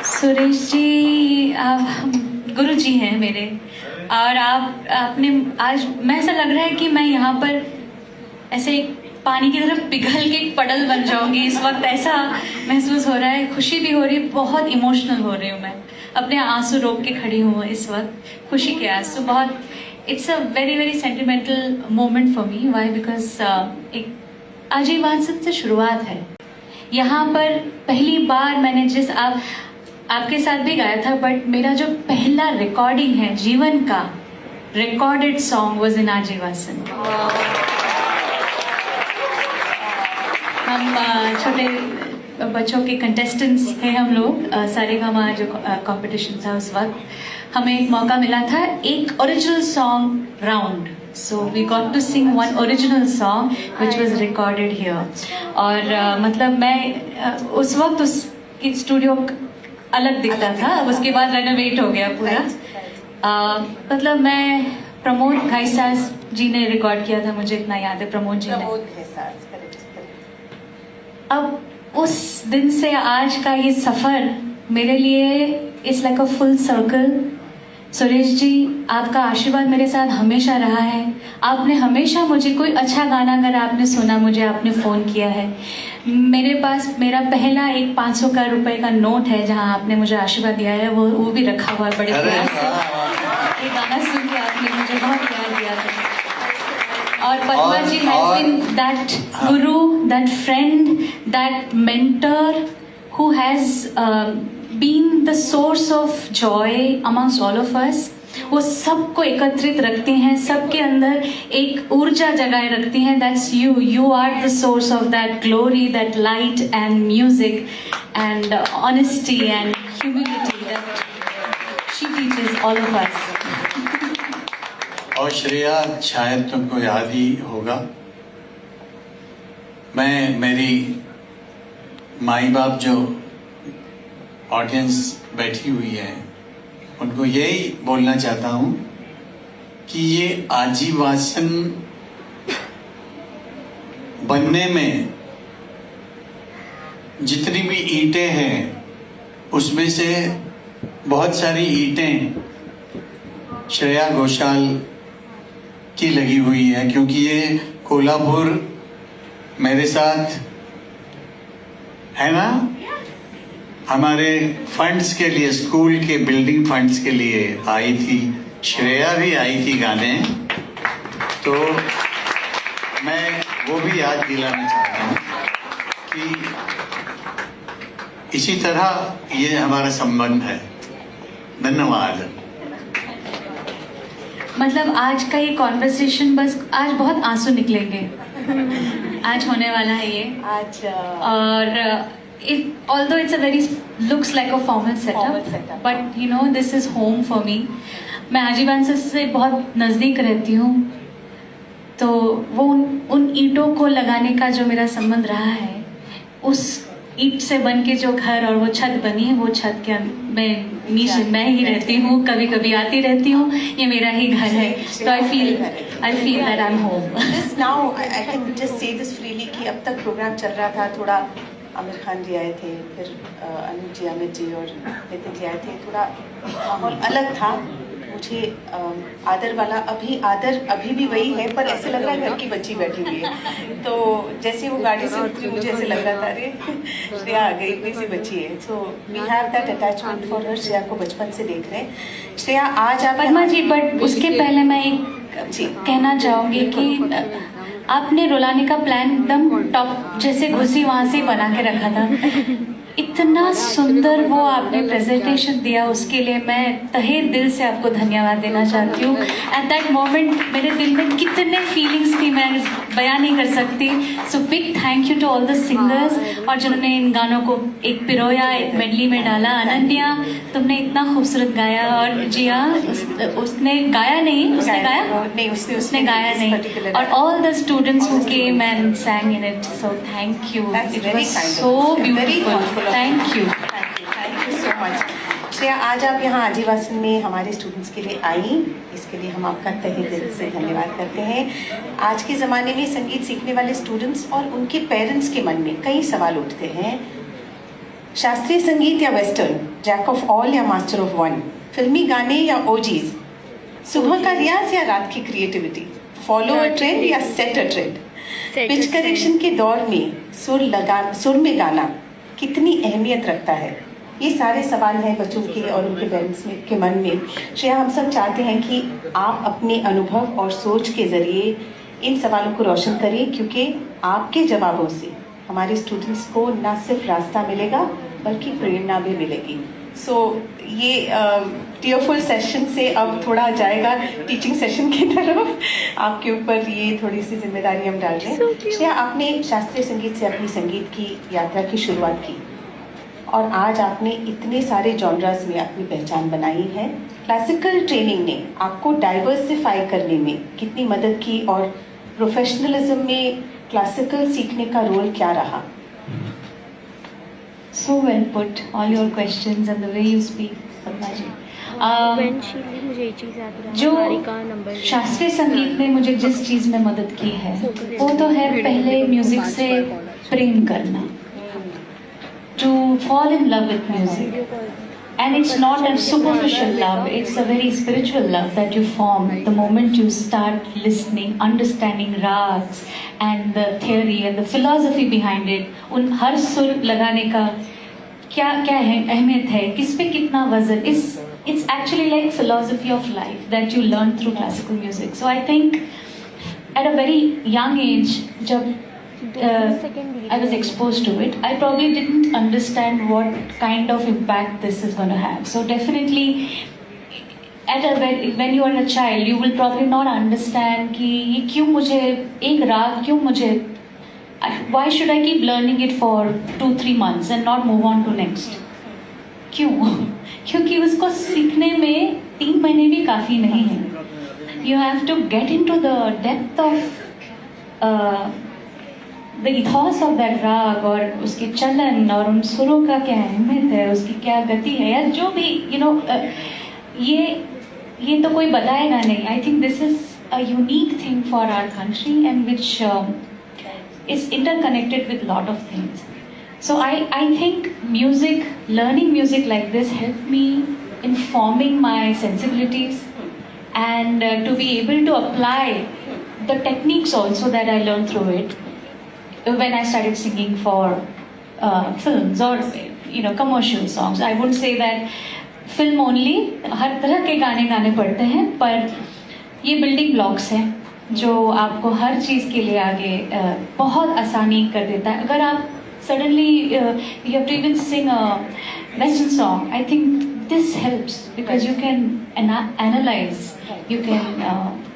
सुरेश जी, आप गुरु जी हैं मेरे, और आपने आज मैं ऐसा लग रहा है कि मैं यहाँ पर ऐसे पानी की तरफ पिघल के एक पडल बन जाऊंगी। इस वक्त ऐसा महसूस हो रहा है, खुशी भी हो रही है, बहुत इमोशनल हो रही हूँ मैं, अपने आंसू रोक के खड़ी हूँ इस वक्त, खुशी के आंसू। बहुत it's a very very sentimental moment for me. Why? Because एक आजीवासन से शुरुआत है। यहाँ पर पहली बार मैंने आपके साथ भी गाया था, बट मेरा जो पहला रिकॉर्डिंग है जीवन का, रिकॉर्डेड सॉन्ग वाज इन आजीवासन। हम छोटे बच्चों के कंटेस्टेंट्स थे हम लोग, सारेगामा जो कंपटीशन था उस वक्त हमें एक मौका मिला था, एक original song round. So we got to sing one original song which was recorded here. और मतलब मैं उस वक्त उस स्टूडियो अलग दिखता था, उसके बाद रेनोवेट हो गया पूरा। मतलब मैं प्रमोद घाईसास जी ने रिकॉर्ड किया था, मुझे इतना याद है, प्रमोद जी ने। अब उस दिन से आज का ये सफर मेरे लिए it's like a full circle. Suresh ji, आपका आशीर्वाद मेरे साथ हमेशा रहा है। आपने हमेशा मुझे कोई अच्छा गाना अगर आपने सुना, मुझे आपने फ़ोन किया है। मेरे पास मेरा पहला एक 500 का रुपए का नोट है जहां आपने मुझे आशीर्वाद दिया है, वो भी रखा हुआ है बड़े प्यार से। ये गाना सुन के आपने मुझे बहुत प्यार दिया था। और पद्मा जी has been that Guru, that friend, that mentor who has been the source of joy amongst all of us। वो सबको एकत्रित रखती हैं, सबके अंदर एक ऊर्जा जगाए रखती हैं। That's you. You are the source of that glory, that light and music and honesty and humility that she teaches all of us। और श्रेया, शायद तुमको याद ही होगा, मैं मेरी माई बाप जो ऑडियंस बैठी हुई है उनको यही बोलना चाहता हूं कि ये आजीवासन बनने में जितनी भी ईंटें हैं उसमें से बहुत सारी ईंटें श्रेया घोषाल की लगी हुई है, क्योंकि ये कोल्हापुर मेरे साथ है ना, हमारे फंड्स के लिए, स्कूल के बिल्डिंग फंड्स के लिए आई थी। श्रेया भी आई थी गाने, तो मैं वो भी याद दिलाना चाहता हूँ कि इसी तरह ये हमारा संबंध है। धन्यवाद। मतलब आज का ये कॉन्वर्सेशन, बस आज बहुत आंसू निकलेंगे। आज होने वाला है ये आज, और although it's a very looks like a formal setup, but you know this is home for me। मैं आजीवासन से बहुत नज़दीक रहती हूँ, तो वो उन ईंटों को लगाने का जो मेरा संबंध रहा है, उस ईंट से बन के जो घर और वो छत बनी है, वो छत के नीचे मैं ही रहती हूँ, कभी कभी आती रहती हूँ, ये मेरा ही घर है। तो आई feel that I am home. Now I can just say this freely कि अब तक प्रोग्राम चल रहा था, थोड़ा आमिर खान जी आए थे, फिर अनिल जी, अमित जी और नितिन जी आए थे, थोड़ा माहौल अलग था। मुझे आदर वाला अभी भी वही है, पर ऐसे लग रहा है घर की बच्ची बैठी हुई है। तो जैसे वो गाड़ी से उतरी, मुझे ऐसे लग रहा था अरे श्रेया आ गई, कोई सी बच्ची है। So we have that attachment for her. Shreya को बचपन से देख रहे हैं। श्रेया, आज आप पद्मा जी, बट उसके पहले मैं एक कहना चाहूँगी कि आपने रुलाने का प्लान एकदम टॉप जैसे घुसी वहां से बना के रखा था। इतना सुंदर वो आपने प्रेजेंटेशन दिया, उसके लिए मैं तहे दिल से आपको धन्यवाद देना चाहती हूँ। एट दैट मोमेंट मेरे दिल में कितने फीलिंग्स थी, मैं बयान नहीं कर सकती। So big thank you to all the singers, और जिन्होंने इन गानों को एक पिरोया, एक मेडली में डाला। अनन्या, तुमने इतना खूबसूरत गाया, और जिया उसने गाया नहीं, उसने गाया नहीं, उसने गाया नहीं, और all the students who came and sang in it, so thank you, it was so beautiful, thank you so much। Shreya, आज आप यहाँ आजीवासन में हमारे स्टूडेंट्स के लिए आई, इसके लिए हम आपका तहे दिल से धन्यवाद करते हैं। आज के ज़माने में संगीत सीखने वाले स्टूडेंट्स और उनके पेरेंट्स के मन में कई सवाल उठते हैं शास्त्रीय संगीत या वेस्टर्न, जैक ऑफ ऑल या मास्टर ऑफ वन, फिल्मी गाने या ओजीज, सुबह का रियाज या रात की क्रिएटिविटी, फॉलो अ ट्रेंड या set a trend. Pitch correction के दौर में सुर में गाना कितनी अहमियत रखता है? ये सारे सवाल हैं बच्चों के और उनके पेरेंट्स के मन में। श्रेया, हम सब चाहते हैं कि आप अपने अनुभव और सोच के जरिए इन सवालों को रोशन करें, क्योंकि आपके जवाबों से हमारे स्टूडेंट्स को न सिर्फ रास्ता मिलेगा बल्कि प्रेरणा भी मिलेगी। सो ये टीयरफुल सेशन से अब थोड़ा जाएगा टीचिंग सेशन की तरफ। आपके ऊपर ये थोड़ी सी जिम्मेदारी हम डाल रहे हैं। श्रेया, आपने शास्त्रीय संगीत से अपनी संगीत की यात्रा की शुरुआत की और आज आपने इतने सारे जॉनरास में अपनी पहचान बनाई है। क्लासिकल ट्रेनिंग ने आपको डाइवर्सिफाई करने में कितनी मदद की और प्रोफेशनलिज्म में क्लासिकल सीखने का रोल क्या रहा? So well put, all your questions and the way you speak, Padma जी। मुझे एक चीज़ याद रहा, जो हारिका नंबर शास्त्रीय संगीत ने मुझे जिस चीज़ में मदद की है वो तो है पहले म्यूजिक से प्रेम करना, to fall in love with music, and it's not a superficial love, it's a very spiritual love that you form the moment you start listening, understanding rags and the theory and the philosophy behind it. उन हर सुर लगाने का क्या क्या है, अहमियत है, किस पे कितना वजन, it's actually like philosophy of life that you learn through classical music. So I think at a very young age, जब I was exposed to it, I probably didn't understand what kind of impact this is going to have. So definitely, when you are a child, you will probably not understand कि ये क्यों मुझे एक राग क्यों मुझे, why should I keep learning it for 2-3 months and not move on to next? क्यों? क्योंकि उसको सीखने में 3 महीने भी काफ़ी नहीं है. You have to get into the depth of the ethos of that राग और उसके चलन और उन सुरों का क्या अहमियत है, उसकी क्या गति है, या जो भी ये तो कोई बताएगा नहीं. I think this is a unique thing for our country and which is interconnected with lot of things. So I think learning music like this helped me in forming my sensibilities and to be able to apply the techniques also that I learned through it when I started singing for films or commercial songs. I wouldn't say that film only, हर तरह के गाने गाने पड़ते हैं, पर ये building blocks हैं जो आपको हर चीज़ के लिए आगे बहुत आसानी कर देता है. अगर आप suddenly you have to even sing a western song, I think this helps because you can analyze, you can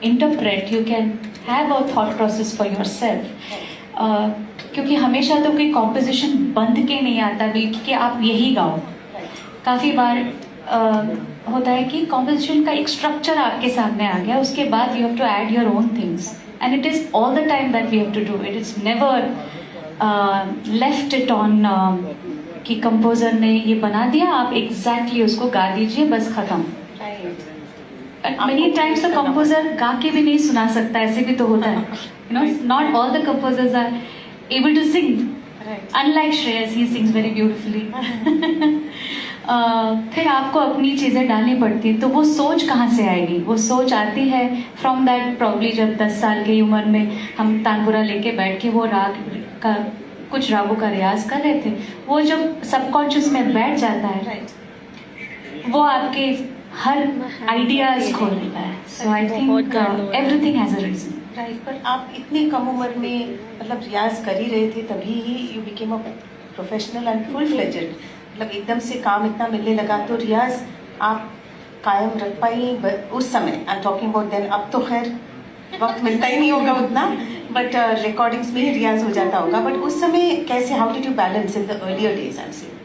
interpret, you can have a thought process for yourself. क्योंकि हमेशा तो कोई कॉम्पोजिशन बंद के नहीं आता बल्कि कि आप यही गाओ. काफ़ी बार होता है कि कॉम्पोजिशन का एक स्ट्रक्चर आपके सामने आ गया, उसके बाद you have to add your own things and it is all the time that we have to do it. It's never left it on कि कंपोजर ने ये बना दिया, आप एग्जैक्टली उसको गा दीजिए, बस ख़त्म. Many times the composer गा के भी नहीं सुना सकता, ऐसे भी तो होता है. Not all the composers are able to sing. Right. Unlike Shreyas, he sings very beautifully. फिर आपको अपनी चीज़ें डालनी पड़ती है, तो वो सोच कहाँ से आएगी? वो सोच आती है फ्रॉम दैट प्रॉब्ली जब 10 साल की उम्र में हम तानपुरा लेके बैठ के वो राग का कुछ रागों का रियाज कर रहे थे, वो जब सबकॉन्शियस में बैठ जाता है, right. वो आपके हर आइडियाज खोल देता है. So I think everything has a reason. Right. पर आप इतनी कम उम्र में मतलब रियाज कर ही रहे थे, तभी ही you became a professional and full fledged. मतलब एकदम से काम इतना मिलने लगा, तो रियाज आप कायम रख पाई उस समय? I am talking about then. अब तो खैर वक्त मिलता ही नहीं होगा उतना, बट रिकॉर्डिंग्स में ही रियाज हो जाता होगा. बट उस समय कैसे, how did you balance in the earlier days? I say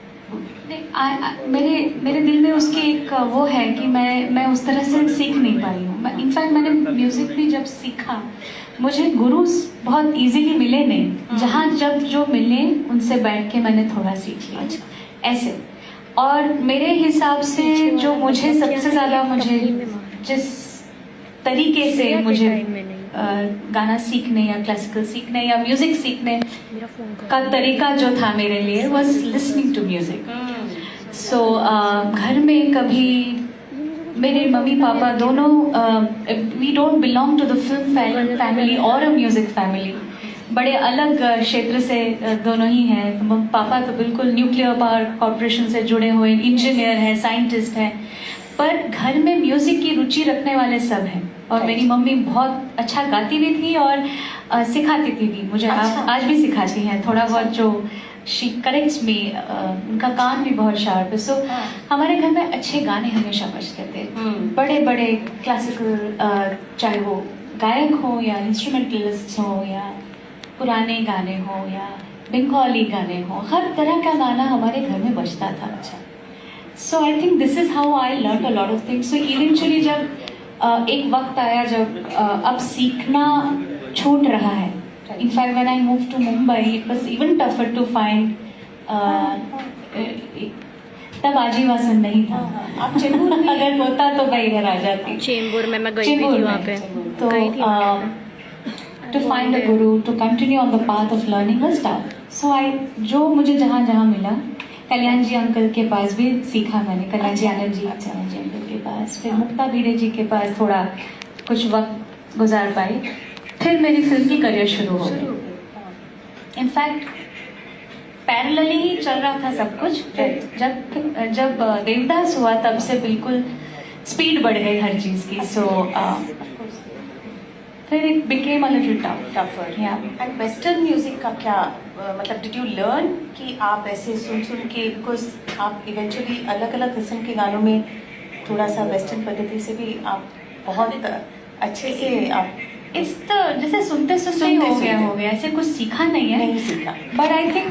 मेरे दिल में उसकी एक वो है कि मैं उस तरह से सीख नहीं पाई हूँ. इनफैक्ट मैंने म्यूज़िक भी जब सीखा, मुझे गुरु बहुत इजीली मिले नहीं. जहाँ जब जो मिले उनसे बैठ के मैंने थोड़ा सीख लिया ऐसे. और मेरे हिसाब से जो मुझे सबसे ज़्यादा जिस तरीके से मुझे गाना सीखने या क्लासिकल सीखने या म्यूजिक सीखने मेरा फोन का तरीका जो था मेरे लिए was listening to music. So घर में कभी मेरे मम्मी पापा दोनों we don't belong to the film family और अ म्यूजिक फैमिली. बड़े अलग क्षेत्र से दोनों ही हैं. पापा तो बिल्कुल न्यूक्लियर पावर कॉरपोरेशन से जुड़े हुए इंजीनियर हैं, साइंटिस्ट हैं, पर घर में म्यूजिक की रुचि रखने वाले सब हैं. और मेरी मम्मी बहुत अच्छा गाती भी थी और सिखाती थी भी मुझे. आज भी सिखाती हैं थोड़ा बहुत. जो शी करेक्ट्स मी, उनका कान भी बहुत शार्प है. सो हमारे घर में अच्छे गाने हमेशा बजते थे. बड़े बड़े क्लासिकल, चाहे वो गायक हो या इंस्ट्रूमेंटलिस्ट हो या पुराने गाने हो या बंगाली गाने हो, हर तरह का गाना हमारे घर में बजता था. अच्छा. So I think this is how I learn a lot of things. So eventually जब एक वक्त आया जब अब सीखना छूट रहा है. In fact when I move to Mumbai it was even tougher to find. तब आजीवासन नहीं था. आप चेंबूर में अगर होता तो मैं इधर आ जाती. चेंबूर में मैं गई भी चेंबूर थी वहाँ में. पे. तो गई थी. to find a guru to continue on the path of learning was tough. So I जो मुझे जहाँ जहाँ मिला, कल्याण जी अंकल के पास भी सीखा मैंने. कल्याण जी आनंद जी अंकल के पास, फिर मुक्ता भिड़े जी के पास थोड़ा कुछ वक्त गुजार पाई. फिर मेरी फिल्म की करियर शुरू हो गई. इनफैक्ट पैरेलली ही चल रहा था सब कुछ. जब देवदास हुआ तब से बिल्कुल स्पीड बढ़ गई हर चीज़ की. सो फिर it became a little tougher. And western music का क्या मतलब डिड यू लर्न कि आप ऐसे सुन सुन के, बिकॉज आप इवेंचुअली अलग अलग किस्म के गानों में थोड़ा सा वेस्टर्न पद्धति से भी आप बहुत अच्छे से आप इट्स द जैसे सुनते सुनते ही हो गया. ऐसे कुछ सीखा नहीं है. नहीं सीखा. बट आई थिंक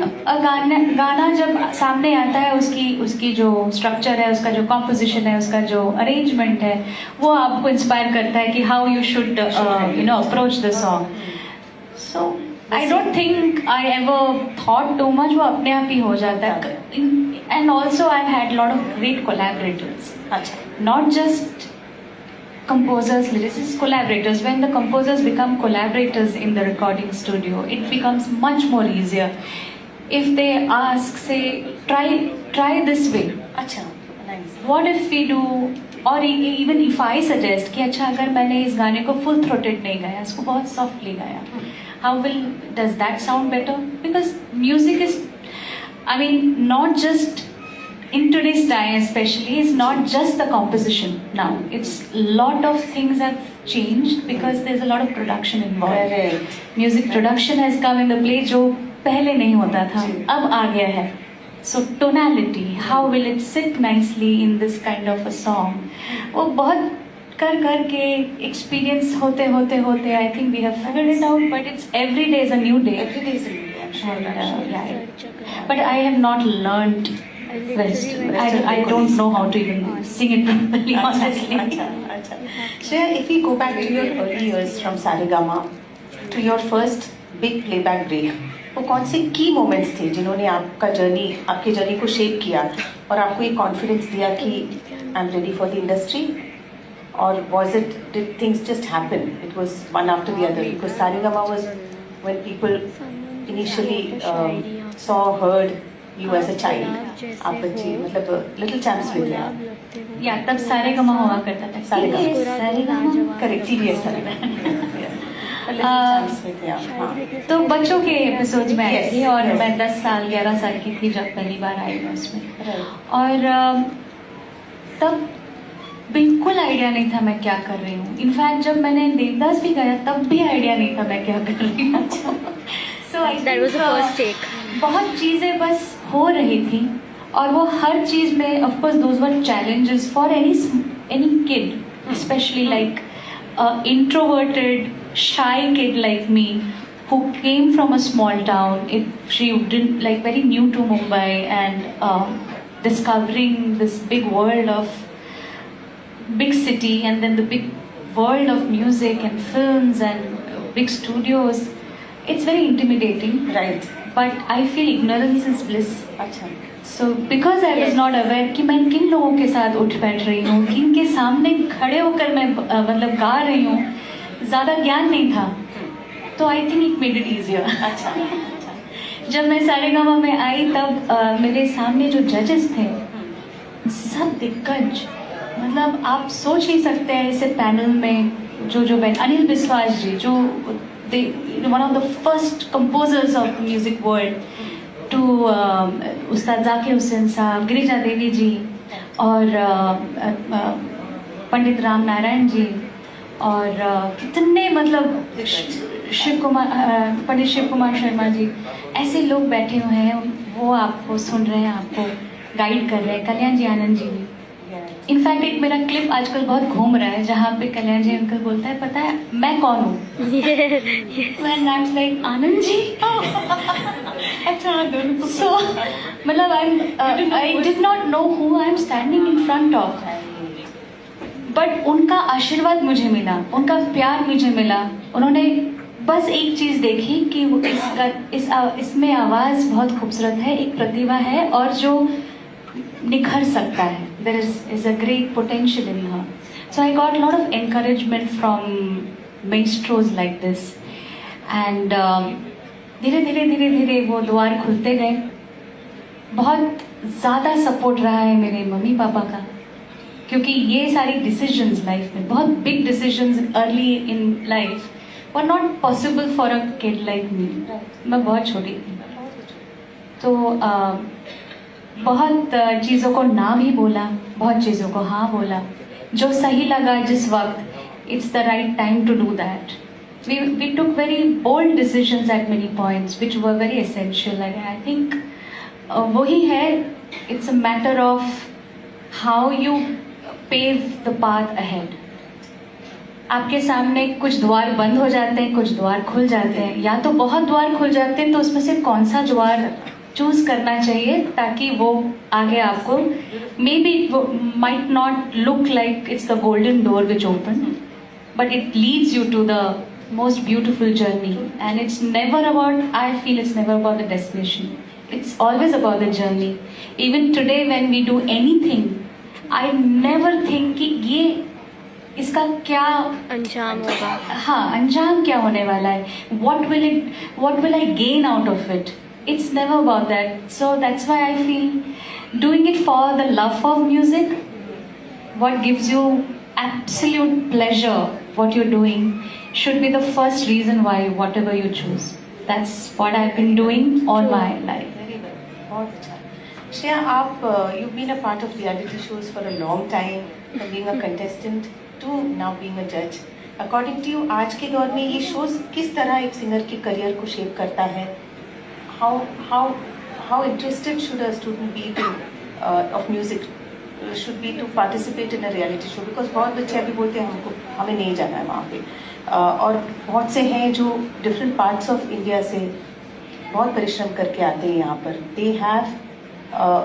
गाना जब सामने आता है उसकी जो स्ट्रक्चर है, उसका जो कॉम्पोजिशन है, उसका जो अरेंजमेंट है, वो आपको इंस्पायर करता है कि how you should approach the song. So I don't think I ever thought too much. वो अपने आप ही हो जाता है. And also I had lot of great collaborators. अच्छा. Not just composers, lyricists, collaborators. When the composers become collaborators in the recording studio, it becomes much more easier. If they ask, say, try this way. अच्छा. Nice. What if we do, or even if I suggest कि अच्छा अगर मैंने इस गाने को full throated नहीं गाया, इसको बहुत softly गाया, how does that sound better? Because music is, I mean, not just in today's time especially, it's not just the composition now. It's lot of things have changed because there's a lot of production involved. Correct. Music production has come in the play जो पहले नहीं होता था, अब आ गया है. So tonality, how will it sit nicely in this kind of a song? वो बहुत कर के experience होते I think we have figured it out, but it's every day is a new day. Every day is a new day, I'm sure. And, yeah. But I have not learned West. I don't know how to even sing it properly, honestly. अच्छा. Shreya, if we go back to your early years from Saregama to your first big playback break, वो कौन से की moments थे जिन्होंने आपके journey को shape किया और आपको ये कॉन्फिडेंस दिया कि I am ready for the industry? और was it, did things just happen? It was one after the other, because Saregama was when people initially saw, heard you as a child. आप बच्चे मतलब little champs में थे. या तब सारेगामा हुआ करता था. सारेगामा करेक्ट. TVS सारेगामा. तो बच्चों के एपिसोड्स में आई थी और yes. मैं 10 साल 11 साल की थी जब पहली बार आई मैं उसमें. और तब बिल्कुल आइडिया नहीं था मैं क्या कर रही हूँ. इनफैक्ट जब मैंने देवदास भी गाया तब भी आइडिया नहीं था मैं क्या कर रही हूँ. सो बहुत चीज़ें बस हो रही थी और वो हर चीज़ में of course those were challenges for any kid, specially like introverted, shy kid like me who came from a small town. She didn't like very new to Mumbai and discovering this big world of big city and then the big world of music and films and big studios. It's very intimidating. Right. But I feel ignorance is bliss. अच्छा. So because I was not aware कि मैं किन लोगों के साथ उठ बैठ रही हूँ, किन के सामने खड़े होकर मैं मतलब गा रही हूँ, ज़्यादा ज्ञान नहीं था, तो I think it made it easier. अच्छा, जब मैं सारेगामा में आई तब मेरे सामने जो जजेस थे सब दिग्गज, मतलब आप सोच नहीं सकते हैं ऐसे पैनल में जो बैठ, अनिल बिस्वास जी जो one of the first composers of the music world, to Ustad Zakir Hussain साहब, गिरिजा देवी जी और पंडित राम नारायण जी और कितने मतलब पंडित शिव कुमार शर्मा जी, ऐसे लोग बैठे हुए हैं, वो आपको सुन रहे हैं, आपको गाइड कर रहे हैं। कल्याण जी आनंद जी भी, इनफैक्ट एक मेरा क्लिप आजकल बहुत घूम रहा है जहाँ पे कल्याण जी अंकल बोलता है, पता है मैं कौन हूँ? When I'm like Anand ji. अच्छा, दोनों So मतलब I did not know who I'm standing in front of, but उनका आशीर्वाद मुझे मिला, उनका प्यार मुझे मिला। उन्होंने बस एक चीज़ देखी कि वो इसमें आवाज़ बहुत खूबसूरत है, एक प्रतिभा है और जो निखर सकता है, there is a great potential in her. So I got a lot of encouragement from maestros like this, and धीरे धीरे वो द्वार खुलते गए। बहुत ज़्यादा सपोर्ट रहा है मेरे मम्मी पापा का, क्योंकि ये सारी डिसीजंस लाइफ में, बहुत big decisions early in life were not possible for a kid like me. मैं बहुत छोटी थी, तो बहुत चीज़ों को ना भी बोला, बहुत चीज़ों को हाँ बोला, जो सही लगा जिस वक्त, it's the right time to do that. We took very bold decisions at many points which were very essential, and I think वही है, it's a matter of how you pave the path ahead. आपके सामने कुछ द्वार बंद हो जाते हैं, कुछ द्वार खुल जाते हैं, या तो बहुत द्वार खुल जाते हैं, तो उसमें से कौन सा द्वार चूज करना चाहिए ताकि वो आगे आपको, may be might not look like it's the golden door which opened, but it leads you to the most beautiful journey. And it's never about, I feel it's never about the destination, it's always about the journey. Even today when we do anything, I never think कि ये इसका क्या अंजाम होगा, हाँ अंजाम क्या होने वाला है, what will I gain out of it. It's never about that. So that's why I feel doing it for the love of music, what gives you absolute pleasure, what you're doing, should be the first reason why whatever you choose. That's what I've been doing all my life. Very well. बहुत अच्छा। श्रेया, आप you've been a part of reality shows for a long time, from being a contestant to now being a judge. According to you, आज के दौर में ये shows किस तरह एक सिंगर के करियर को शेप करता है? How interested should a student be to of music should be to participate in a reality show? Because बहुत बच्चे अभी बोलते हैं हमें नहीं जाना है वहाँ पे, और बहुत से हैं जो different parts of India से बहुत परिश्रम करके आते हैं यहाँ पर. They have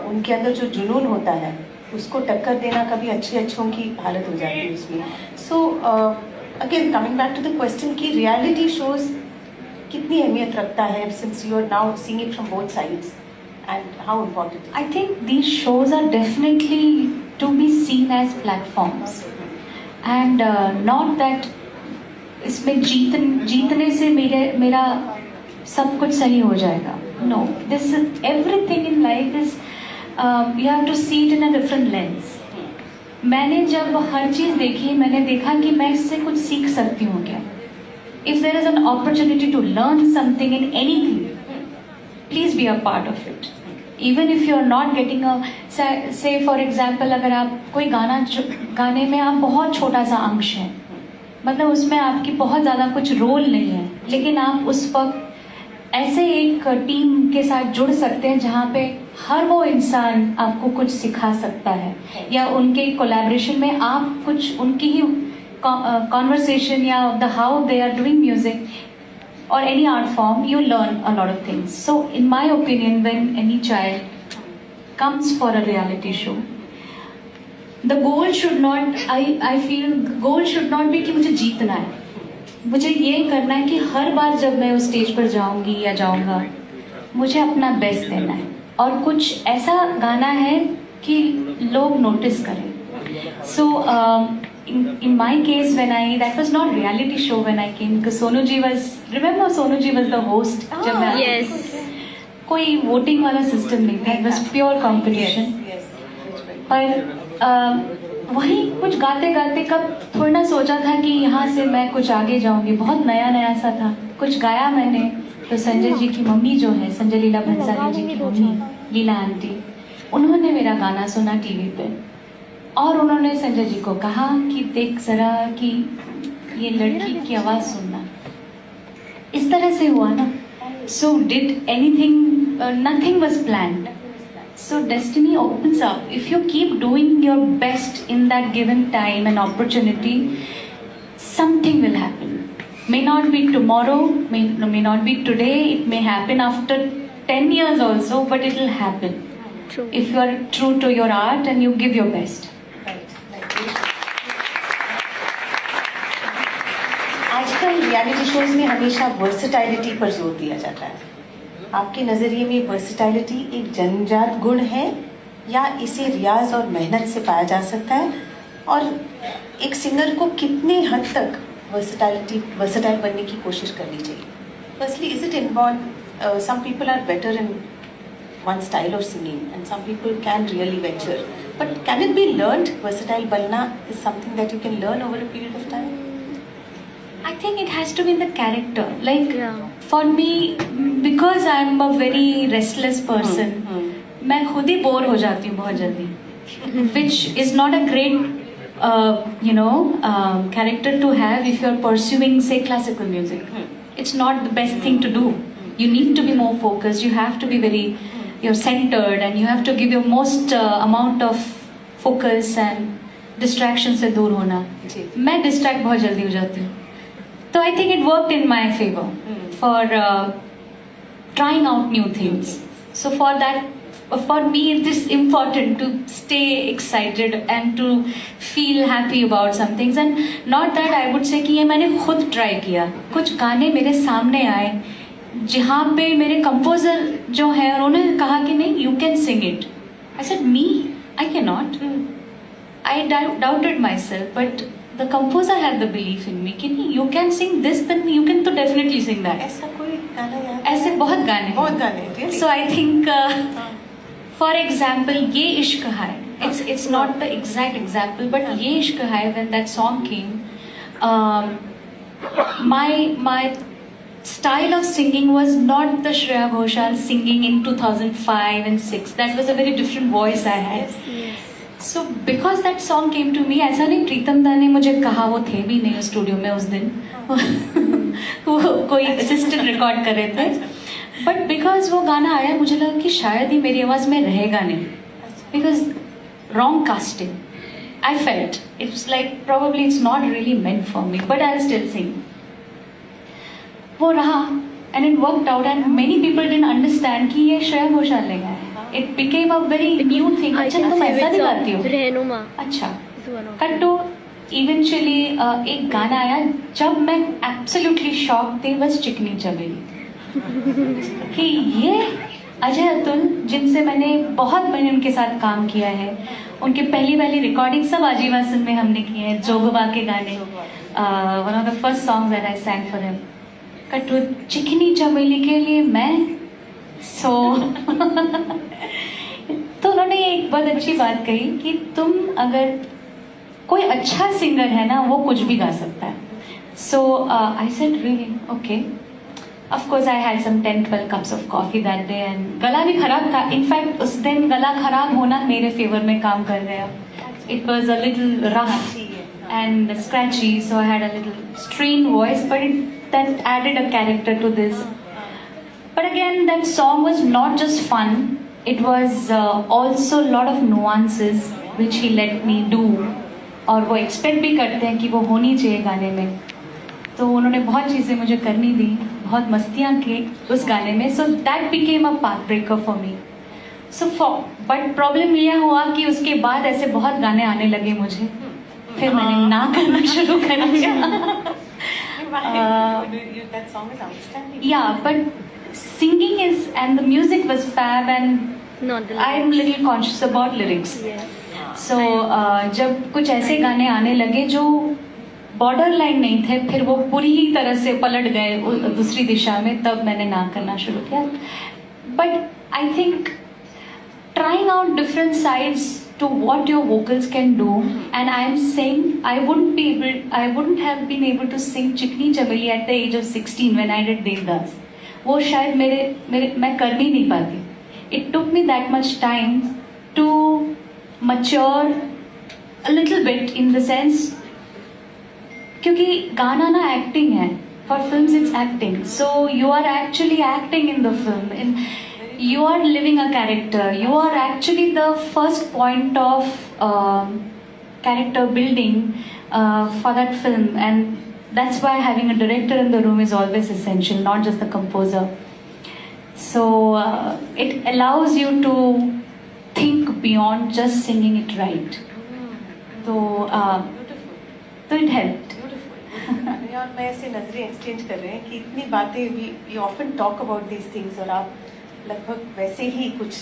उनके अंदर जो जुनून होता है उसको टक्कर देना कभी अच्छों की हालत हो जाती है उसमें. So again coming back to the question कि reality shows कितनी अहमियत रखता है, since you are now seeing it from both sides, and how important it is? I think these shows are definitely to be seen as platforms, and not that इसमें जीतने से मेरा सब कुछ सही हो जाएगा. No, this is everything in life is you have to see it in a different lens. मैंने जब हर चीज़ देखी, मैंने देखा कि मैं इससे कुछ सीख सकती हूँ क्या. If there is an opportunity to learn something in anything, please be a part of it. Even if you are not getting a say for example, अगर आप कोई गाने में आप बहुत छोटा सा अंश है, मतलब उसमें आपकी बहुत ज़्यादा कुछ रोल नहीं है, लेकिन आप उस वक्त ऐसे एक टीम के साथ जुड़ सकते हैं जहाँ पे हर वो इंसान आपको कुछ सिखा सकता है, या उनके कोलैबोरेशन में आप कुछ उनकी ही conversation, yeah, the how they are doing music or any art form, you learn a lot of things. So in my opinion, when any child comes for a reality show, the goal should not, I feel goal should not be कि मुझे जीतना है, मुझे ये करना है कि हर बार जब मैं उस स्टेज पर जाऊंगी या जाऊंगा, मुझे अपना बेस्ट देना है और कुछ ऐसा गाना है कि लोग नोटिस करें. So in my case, that was not reality show when I came, because Sonu ji was the host. जब मैं आई थी। Yes. कोई वोटिंग वाला सिस्टम नहीं था, it was pure competition. Yes. पर वही कुछ गाते गाते कब थोड़ा ना सोचा था कि यहाँ से मैं कुछ आगे जाऊंगी, बहुत नया नया सा था। कुछ गाया मैंने तो संजय जी की मम्मी जो है, संजय लीला भंसाली जी की मम्मी लीला आंटी, उन्होंने मेरा गाना सुना टीवी पे और उन्होंने संजय जी को कहा कि देख जरा कि ये लड़की की आवाज़ सुनना। इस तरह से हुआ ना। So did anything, nothing was planned. So destiny opens up. If you keep doing your best in that given time and opportunity, something will happen. May not be tomorrow, may not be today, it may happen after 10 years also, but it will happen. True. If you are true to your art and you give your best. आजकल reality shows में हमेशा वर्सेटाइलिटी पर जोर दिया जाता है। आपके नज़रिए में वर्सेटाइलिटी एक जन्मजात गुण है या इसे रियाज और मेहनत से पाया जा सकता है? और एक सिंगर को कितने हद तक वर्सेटाइल बनने की कोशिश करनी चाहिए? Firstly, is it inborn? Some people are better in one style of singing and some people can really venture, but can it be learned? Versatile बनना is something that you can learn over a period of time? I think it has to be in the character. Like Yeah. for me, because I am a very restless person, मैं खुद ही bore हो जाती हूँ बहुत जल्दी, which is not a great, character to have if you are pursuing, say, classical music. It's not the best thing to do. You need to be more focused. You have to be you're centered, and you have to give your most amount of focus and distraction से दूर होना. जी. मैं distract बहुत जल्दी हो जाती हूँ. So I think it worked in my favor for trying out new things. So for me, it is important to stay excited and to feel happy about some things. And not that I would say कि ये मैंने खुद try किया. कुछ गाने मेरे सामने आए जहाँ पे मेरे composer जो है उन्होंने कहा कि नहीं, you can sing it. I said, me? I cannot. I doubted myself, but the composer had the belief in me कि नहीं, you can sing this, then you can तो definitely sing that. ऐसा कोई गाना याद है? ऐसे बहुत गाने हैं. बहुत गाने हैं, really? So I think, for example, ये इश्क है. It's not the exact example, but ये इश्क है, when that song came, my style of singing was not the Shreya Ghoshal singing in 2005 and 6. That was a very different voice I had. So because that song came to me, ऐसा नहीं प्रीतम दा ने मुझे कहा, वो थे भी नहीं स्टूडियो में उस दिन वो कोई असिस्टेंट रिकॉर्ड कर रहे थे, बट बिकॉज वो गाना आया मुझे लगा कि शायद ही मेरी आवाज़ में रहेगा नहीं, because wrong casting. I felt it's like probably it's not really meant for me, but I'll still sing. वो रहा and it worked out, and many people didn't understand कि ये श्रेया घोषाल ने गाया है. It became a very new thing. अच्छा तुम ऐसा नहीं गाती हो? रहनुमा. अच्छा. कट टू इवेंचुअली एक गाना आया जब मैं एब्सोल्युटली शॉक थी, बस चिकनी चमेली कि ये अजय अतुल, जिनसे मैंने उनके साथ काम किया है, उनके पहली रिकॉर्डिंग सब आजीवासन में हमने किए हैं, जोगवा के गाने, one of the first songs that I sang for him. Cut to Chikni Chameli के लिए मैं तो उन्होंने एक बहुत अच्छी बात कही कि तुम अगर कोई अच्छा सिंगर है ना, वो कुछ भी गा सकता है. So I said really okay. Of course I had some 10-12 cups of coffee that day and गला भी खराब था. इनफैक्ट उस दिन गला खराब होना मेरे फेवर में काम कर गया. It was a little rough and scratchy, so I had a little strained voice, but that added a character to this. But again, that song was not just fun, it was also a lot of nuances which he let me do. और वो expect भी करते हैं कि वो होनी चाहिए गाने में, तो उन्होंने बहुत चीज़ें मुझे करनी दी, बहुत मस्तियाँ की उस गाने में. So that became a path breaker for me. But problem यह हुआ कि उसके बाद ऐसे बहुत गाने आने लगे मुझे, फिर मैंने ना करना शुरू कर दिया. That song is outstanding. Yeah, but singing and the music was fab, and Not the I'm little conscious about lyrics. Yes. सो जब कुछ ऐसे गाने आने लगे जो बॉर्डर लाइन नहीं थे, फिर वो पूरी ही तरह से पलट गए दूसरी दिशा में, तब मैंने ना करना शुरू किया. But I think trying out different sides to what your vocals can do, and I am saying I wouldn't have been able to sing Chikni Chameli at the age of 16 when I did Devdas. वो शायद मेरे मैं कर भी नहीं पाती. It took me that much time to mature a little bit in the sense, क्योंकि गाना ना एक्टिंग है. For films it's acting, so you are actually acting in the film, and you are living a character. You are actually the first point of character building for that film, and that's why having a director in the room is always essential, not just the composer. So it allows you to think beyond just singing it right. So it helped. और मैं ऐसे नजरें exchange कर रहे हैं कि इतनी बातें we often talk about these things, और आप लगभग वैसे ही कुछ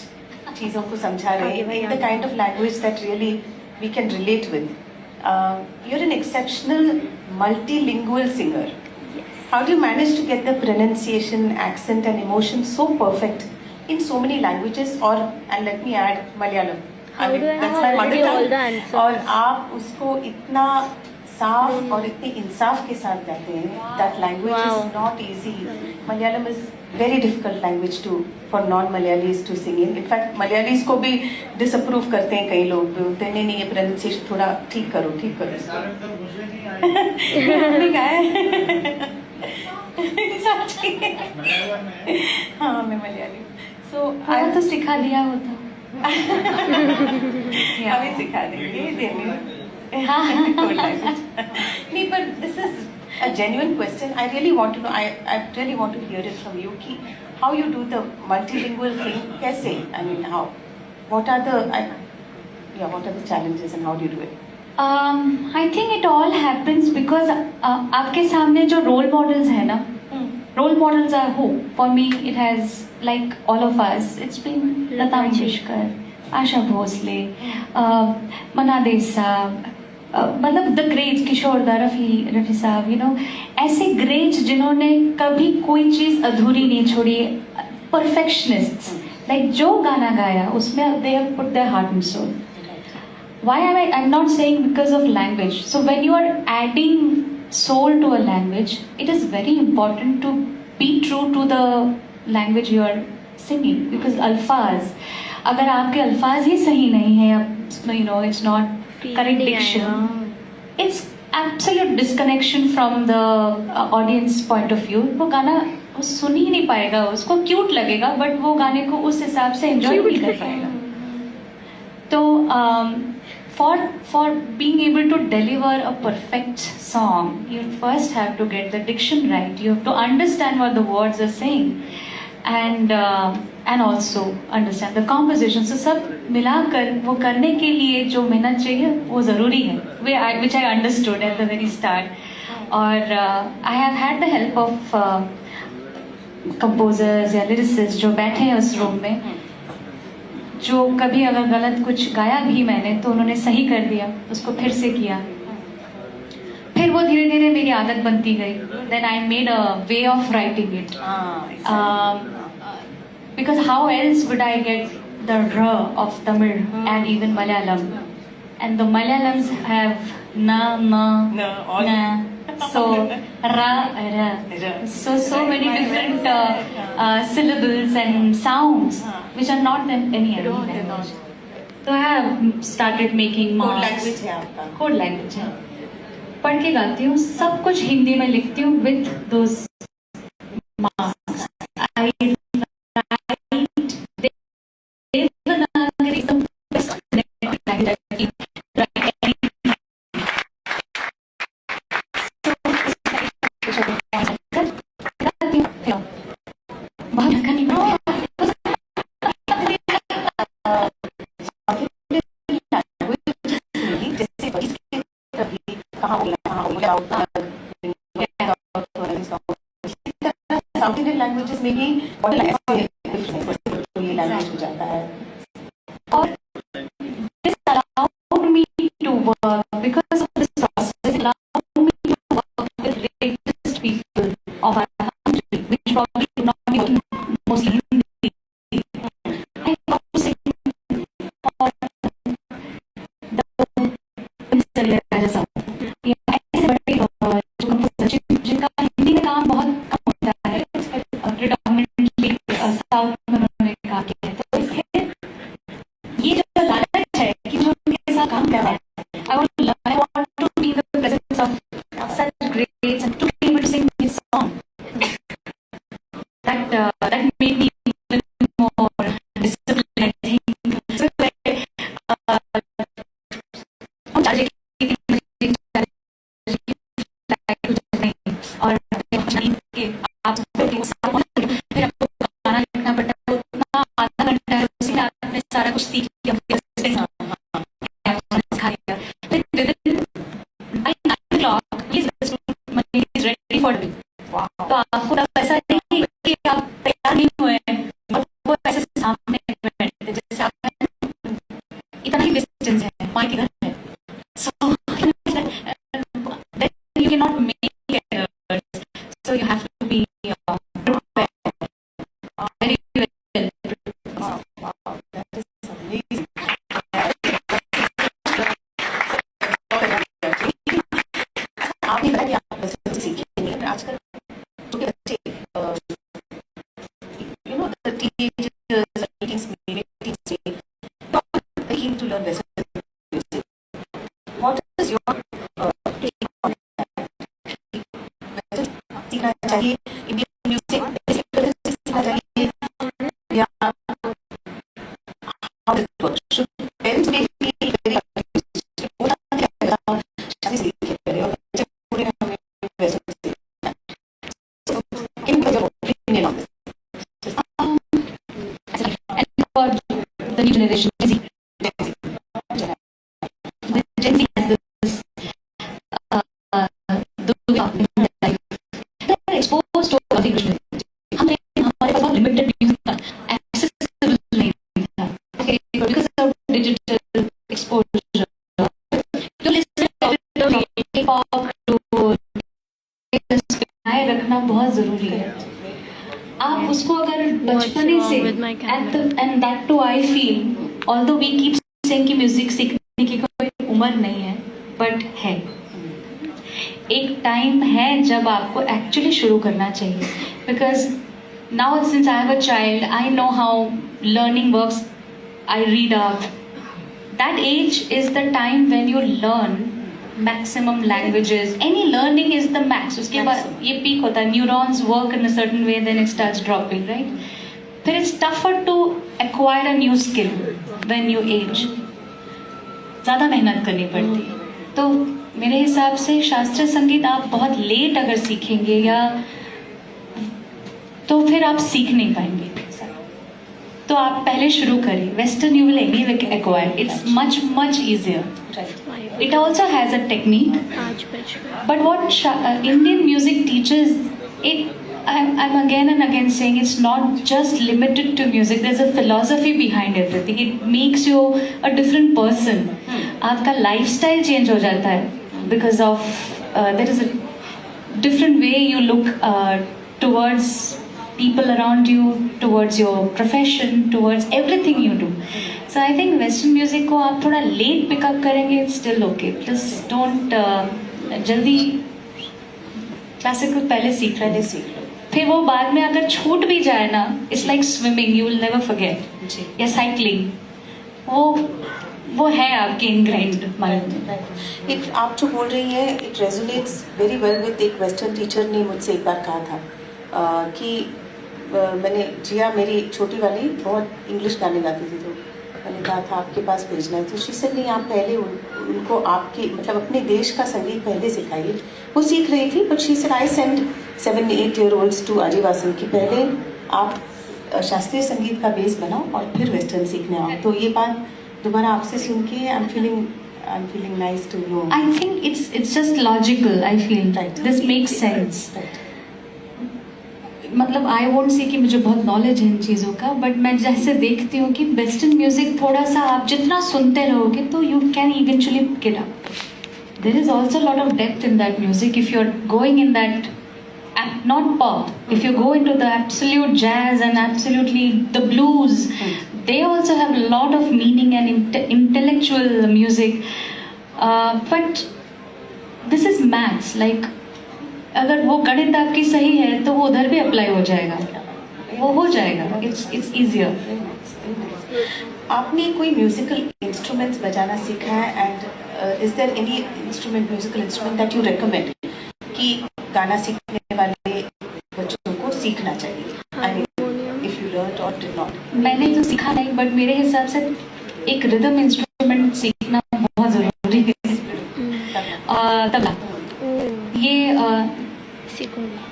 चीज़ों को समझा रहे हैं in the kind of language that really we can relate with. You are an exceptional multilingual singer. How do you manage to get the pronunciation, accent and emotion so perfect in so many languages? Or, and let me add, Malayalam. How do I that's know my mother all tongue. the answers? और आप उसको इतना साफ और इतनी इंसाफ के साथ गाते हैं. That language Wow. is not easy. Malayalam is very difficult language for non-Malayalis to sing in. In fact, Malayalis को भी disapprove करते हैं कई लोग. बोलते हैं नहीं ये pronunciation थोड़ा ठीक करो इसको. हमने गाया है. हाँ मैं मलयाली. So I तो सिखा दिया होता. हमें सिखा देंगे देने. नहीं, but this is a genuine question. I really want to know. I really want to hear it from you. कि how you do the multilingual thing? कैसे? I mean, how? What are the challenges and how do you do it? I think it all happens because आपके सामने जो role models है ना, role models are who? For me, it has, like all of us, it's been Lata Mangeshkar, Asha Bhosle, Mana Desai, मतलब the greats, किशोर दा, रफ़ी साहब, you know, ऐसे greats जिन्होंने कभी कोई चीज़ अधूरी नहीं छोड़ी. परफेक्शनिस्ट्स, लाइक जो गाना गाया उसमें they have put their heart and soul. Why am I'm not saying because of language. So when you are adding soul to a language, it is very important to be true to the language you are singing, because अल्फाज, अगर आपके अल्फाज ही सही नहीं है, you know, it's not correct diction, it's absolute disconnection from the audience point of view. वो गाना वो सुन ही नहीं पाएगा, उसको क्यूट लगेगा बट वो गाने को उस हिसाब से एंजॉय नहीं कर पाएगा. तो for being able to deliver a perfect song, you first have to get the diction right. You have to understand what the words are saying, and also understand the composition. So सब मिलाकर वो करने के लिए जो मेहनत चाहिए वो ज़रूरी है, which I understood at the very start. और I have had the help of composers या lyricists जो बैठे हैं उस रूम में, जो कभी अगर गलत कुछ गाया भी मैंने तो उन्होंने सही कर दिया, उसको फिर से किया. फिर वो धीरे धीरे मेरी आदत बनती गई. Then I made a way of writing it. Because how else would I get the R of Tamil and even Malayalam? And the Malayalams have na, all. na. So ra. So many different syllables and sounds which are not in any other language. So I have started making Code marks. language है आपका. Code language है. पढ़ के गाती हूँ, सब कुछ हिंदी में लिखती हूँ with those marks. I write Devanagari is the best language I can write anything. South Indian languages में भी लैंग्वेज हो जाता है. और this allows आपको तब ऐसा नहीं कि आप तैयार नहीं हुए हैं और वो ऐसे सामने बैठे थे जैसे आप इतना ही डिस्टेंस है माइक इधर है, सो you cannot make errors, so you have to be prepared very well. That is amazing. आपने बताया कि आप वैसे सीखेंगे, आजकल छोटे बच्चे you know the teenagers are teens keen to learn Western music. What is your take on that? Western सीखना चाहिए, Indian music सीखना चाहिए, या how does it work? Should parents may feel very confused. वो ना क्या शादी से सीखे पहले और बच्चे पूरे हमें Western सीखना है. So can you give your opinion on this? And for the new generation, Gen Z has this the way of living their life. They're exposed to all the English music. हमारे पास बहुत limited music accessible नहीं था. Okay, because of digital exposure, you listen to K-pop, to बनाए रखना बहुत जरूरी है. आप उसको अगर बचपने से wrong with my camera? and that too I feel, although we keep saying कि म्यूजिक सीखने की कोई उम्र नहीं है, बट है. एक टाइम है जब आपको एक्चुअली शुरू करना चाहिए, because now since I have a child I know how learning works. I read up. That age is the time when you learn maximum languages. Any learning is the max. उसके बाद ये peak होता है, neurons work in a certain way, then it starts dropping, right. फिर it's tougher to acquire a new skill when you age. ज़्यादा मेहनत करनी पड़ती है. तो मेरे हिसाब से शास्त्रीय संगीत आप बहुत लेट अगर सीखेंगे या तो फिर आप सीख नहीं पाएंगे. तो आप पहले शुरू करिए. Western you will anyway acquire. It's much much easier. It also has a technique, but what Indian music teaches, I'm again and again saying it's not just limited to music. There's a philosophy behind everything. It makes you a different person. आपका lifestyle change हो जाता है because of there is a different way you look towards people around you, towards your profession, towards everything you do. So I think Western music को आप थोड़ा late pick up करेंगे, it's still okay. Just don't जल्दी classical पहले सीख लो. फिर वो बाद में अगर छूट भी जाए ना, it's like swimming, you will never forget. या cycling, वो है आपके ingrained mind में. एक आप जो बोल रही हैं, it resonates very well with एक वेस्टर्न टीचर ने मुझसे एक बार कहा था कि मैंने जिया मेरी छोटी वाली बहुत इंग्लिश गाने गाती थी, तो मैंने कहा था आपके पास भेजना है. तो शी सेड नहीं, आप पहले उनको आपके मतलब अपने देश का संगीत पहले सिखाइए. वो सीख रही थी, but she said I send 7-8 year olds टू आदिवासी कि पहले आप शास्त्रीय संगीत का बेस बनाओ और फिर वेस्टर्न सीखने आओ. तो ये बात दोबारा आपसे सुन के I am feeling nice to know. I think it's just logical. I feel this makes sense. मतलब आई वोंट से कि मुझे बहुत नॉलेज है इन चीज़ों का, बट मैं जैसे देखती हूँ कि वेस्टर्न म्यूजिक थोड़ा सा आप जितना सुनते रहोगे तो you can eventually pick it up. There is also lot of depth in that music if you are going in that not pop. If you go into the absolute jazz and absolutely the blues, they also have a lot of meaning and intellectual music. But this is maths. Like अगर वो गणित आपकी सही है तो वो उधर भी अप्लाई हो जाएगा, वो हो जाएगा. It's easier. आपने कोई म्यूजिकल इंस्ट्रूमेंट्स बजाना सीखा है, and is there any instrument musical instrument that you recommend कि गाना सीखने वाले बच्चों को सीखना चाहिए? I mean if you learn और डिड नॉट. मैंने तो सीखा नहीं, बट मेरे हिसाब से एक रिदम इंस्ट्रूमेंट सीखना बहुत ज़रूरी है. तबला, ये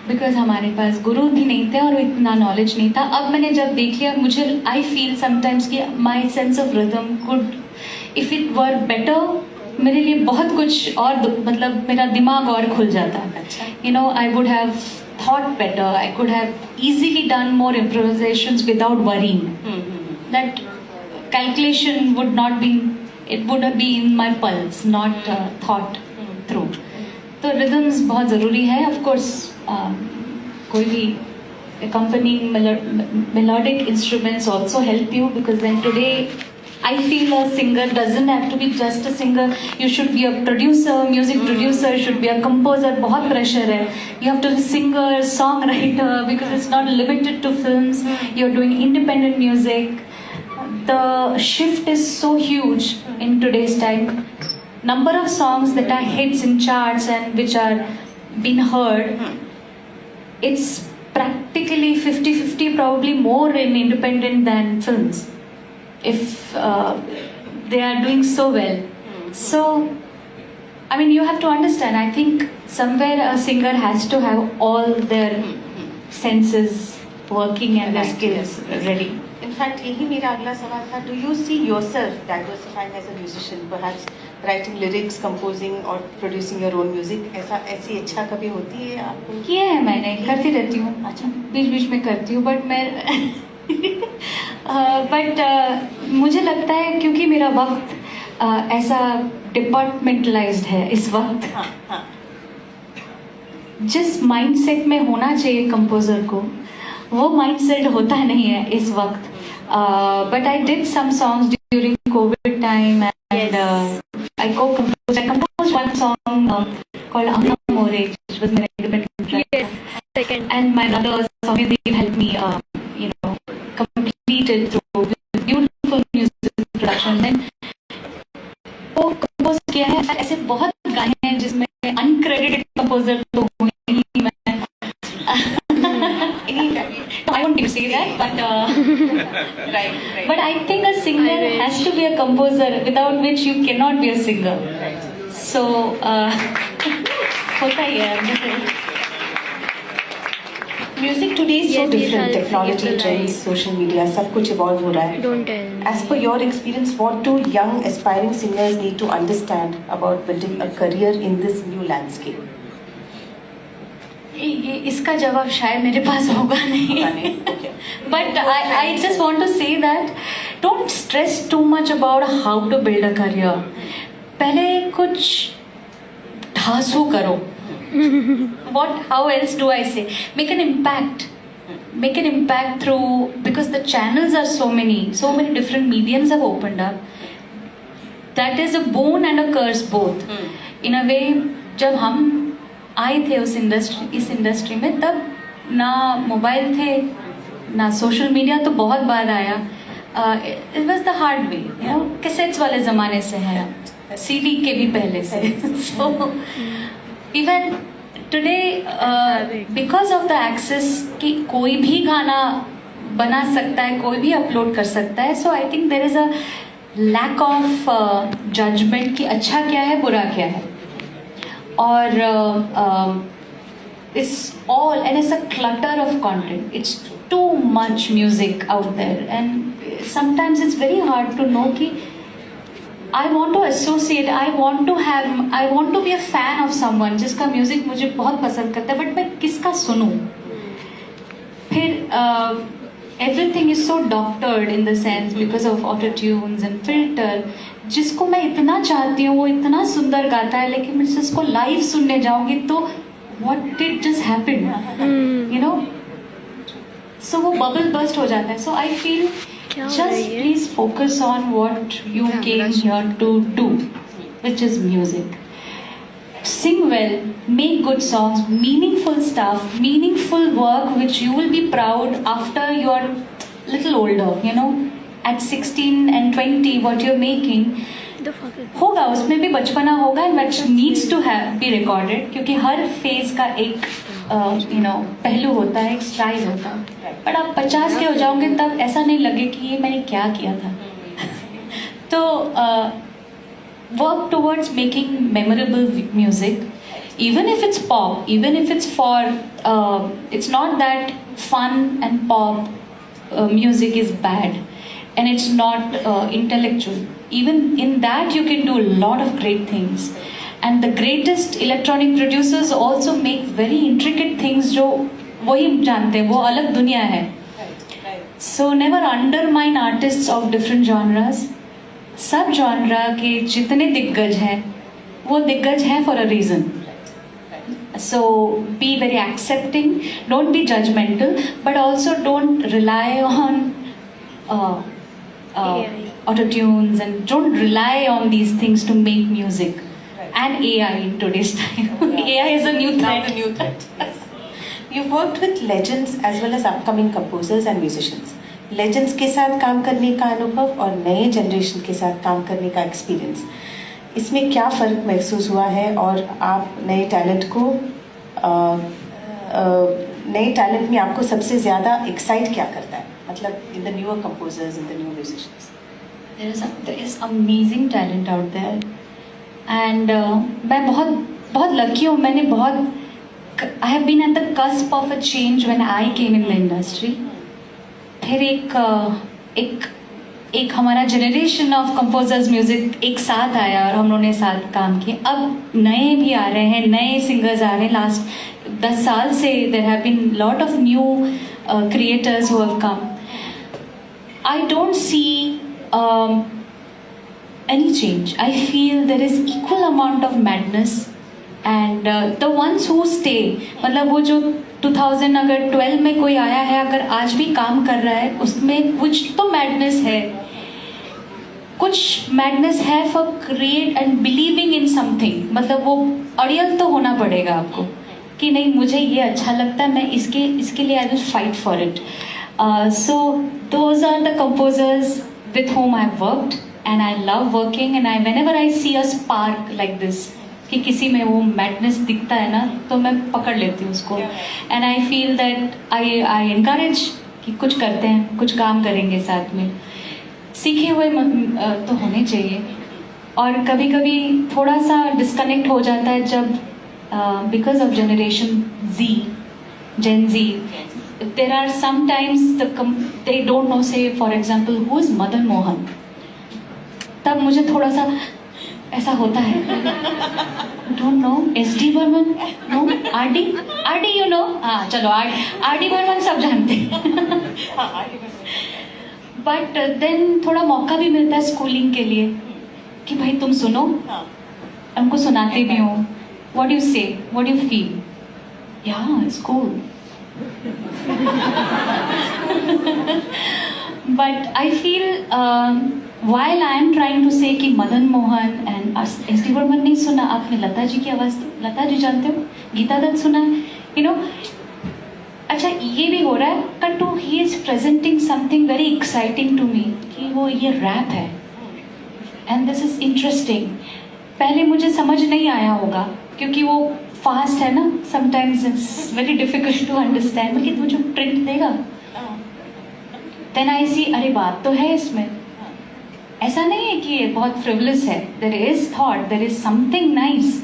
बिकॉज हमारे पास गुरु भी नहीं थे और इतना नॉलेज नहीं था. अब मैंने जब देख लिया, मुझे आई फील समटाइम्स कि my sense of rhythm could if it were better, मेरे लिए बहुत कुछ और मतलब मेरा दिमाग और खुल जाता. You know, I would have thought better. I could have easily done more improvisations without worrying. That calculation would not be, it would be in my pulse, not thought through. तो rhythms बहुत ज़रूरी है. Of course, कोई भी accompanying melodic instruments also help you, because then today I feel a singer doesn't have to be just a singer. You should be a producer, music producer, should be a composer. बहुत pressure है. You have to be a singer, songwriter, because it's not limited to films. You're doing independent music. The shift is so huge in today's time. Number of songs that are hits in charts and which are being heard, it's practically 50-50, probably more in independent than films, if they are doing so well. So, I mean, you have to understand, I think somewhere a singer has to have all their senses working and their skills ready. In fact यही मेरा अगला सवाल था. Do you see yourself diversifying as a musician, perhaps writing lyrics, composing और producing your own music? ऐसी इच्छा कभी होती है आपको? किया है मैंने, करती रहती हूँ. अच्छा, बीच बीच में करती हूँ, बट मैं मुझे लगता है क्योंकि मेरा वक्त ऐसा डिपार्टमेंटलाइज्ड है इस वक्त. हाँ. जिस माइंडसेट में होना चाहिए कंपोजर को, वो माइंडसेट होता नहीं है इस वक्त. But I did some songs during covid time and I composed one song called Amma More, which was my independent track. Yes, second. And my brother Soumyadev helped me, complete it through beautiful music production. Then वो compose किया है. ऐसे बहुत गाने हैं जिसमें uncredited composer तो हूँ ही मैं. I won't say that, but right. But I think a singer has to be a composer, without which you cannot be a singer. So होता ही है. Music today is so Yes, different. yes, I'll technology, forget the trends, line. Social media, सब कुछ evolve हो रहा है. Don't tell me. As per your experience, what do young aspiring singers need to understand about building a career in this new landscape? ये इसका जवाब शायद मेरे पास होगा नहीं. But I just want to say that don't stress too much about how to build a career. पहले कुछ ढांसू करो. How else do I say? Make an impact. Make an impact through, because the channels are so many different mediums have opened up. That is a boon and a curse both. In a way, जब हम आए थे इस industry में, तब ना mobile थे ना सोशल मीडिया, तो बहुत बाद आया. It was the hard way, cassettes वाले ज़माने से है, सीडी के भी पहले से. So even today because of the access कि कोई भी गाना बना सकता है, कोई भी अपलोड कर सकता है. So I think there is a lack of judgement कि अच्छा क्या है, बुरा क्या है. और it's all, and it's a clutter of content. It's too much music out there, and sometimes it's very hard to know कि I want to associate, I want to be a fan of someone जिसका music मुझे बहुत पसंद करता है, but मैं किसका सुनूं. फिर everything is so doctored in the sense because of auto tunes and filter. जिसको मैं इतना चाहती हूँ वो इतना सुंदर गाता है, लेकिन मैं जिसको लाइव सुनने जाऊंगी तो what did just happen, you know? So वो bubble burst हो जाता है. So I feel just please focus on what you came here to do, which is music. Sing well, make good songs, meaningful stuff, meaningful work which you will be proud after you're little older, at 16 and 20 what you're making. The fuck is होगा, उसमें भी बचपना होगा, which needs to be recorded, क्योंकि हर phase का एक पहलू होता है, एक स्टाइल होता है. बट आप 50 के हो जाओगे तब ऐसा नहीं लगे कि ये मैंने क्या किया था. तो work towards making memorable music, even if it's pop, even if it's for it's not that fun and pop music is bad and it's not intellectual. Even in that you can do a lot of great things, and the greatest electronic producers also make very intricate things जो वही जानते हैं, वो अलग दुनिया है. So never undermine artists of different genres. सब genre के जितने दिग्गज हैं वो दिग्गज हैं for a reason. So be very accepting, don't be judgmental, but also don't rely on autotunes, and don't rely on these things to make music. And AI in today's time. AI is a new Now threat. the new threat. Yes. You've worked with legends as well as upcoming composers and musicians. Legends के साथ काम करने का अनुभव और नए generation के साथ काम करने का एक्सपीरियंस, इसमें क्या फ़र्क महसूस हुआ है? और आप नए टैलेंट को नए टैलेंट में आपको सबसे ज़्यादा एक्साइट क्या करता है? मतलब in the newer composers, in the new musicians. There is amazing talent out there, and मैं बहुत लकी हूँ. मैंने I have been at the cusp of a change when I came in the industry. फिर एक हमारा generation of composers music एक साथ आया और हम लोगों ने साथ काम किए. अब नए भी आ रहे हैं, नए सिंगर्स आ रहे हैं. लास्ट 10 साल से there have been lot of new creators who have come. I don't see any change. I feel there is equal amount of madness, and the ones who stay, मतलब वो जो 2012 में कोई आया है, अगर आज भी काम कर रहा है, उसमें कुछ तो मैडनेस है. कुछ मैडनेस है for create and believing in something. मतलब वो अड़ियल तो होना पड़ेगा आपको कि नहीं, मुझे ये अच्छा लगता है, मैं इसके लिए I will fight for it. So those are the composers with whom I've worked, and I love working, and whenever I see a spark like this, कि किसी में वो madness दिखता है ना, तो मैं पकड़ लेती हूँ उसको. And I feel that I encourage कि कुछ करते हैं, कुछ काम करेंगे साथ में. सीखे हुए तो होने चाहिए. और कभी कभी थोड़ा सा डिस्कनेक्ट हो जाता है जब because of generation Z, Gen Z, there are sometimes they don't know, say for example, who is Madan Mohan. तब मुझे थोड़ा सा ऐसा होता है. Don't know SD Burman, no RD you know. हाँ चलो RD बर्मन सब जानते हैं. बट देन थोड़ा मौका भी मिलता है स्कूलिंग के लिए कि भाई तुम सुनो. हमको सुनाते भी हो. What do you say? What do you feel? Yeah, it's cool. But I feel while I am trying to say कि मदन मोहन and SD बर्मन नहीं सुना, आपने लता जी की आवाज़, लता जी जानते हो, गीता दत्त सुना है, you know. अच्छा ये भी हो रहा है, but he is presenting something very exciting to me कि वो ये रैप है, and this is interesting. पहले मुझे समझ नहीं आया होगा क्योंकि वो फास्ट है ना, sometimes it's very difficult to understand. कि मुझे प्रिंट देगा, देन आई सी अरे बात तो है इसमें. ऐसा नहीं है कि ये बहुत फ्रिवलस है. There is thought, there is something nice.